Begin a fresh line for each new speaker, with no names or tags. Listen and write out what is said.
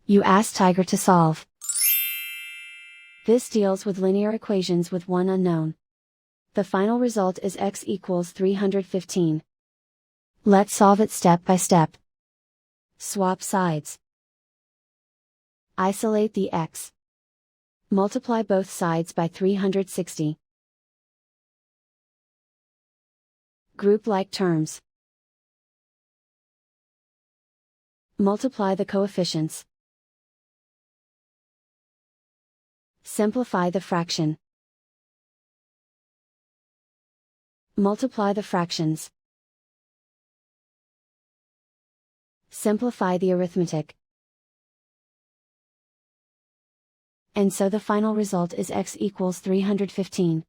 You ask Tiger to solve. This deals with linear equations with one unknown. The final result is x equals 315. Let's solve it step by step. Swap sides. Isolate the x. Multiply both sides by 360. Group like terms. Multiply the coefficients. Simplify the fraction. Multiply the fractions. Simplify the arithmetic. And so the final result is x equals 315.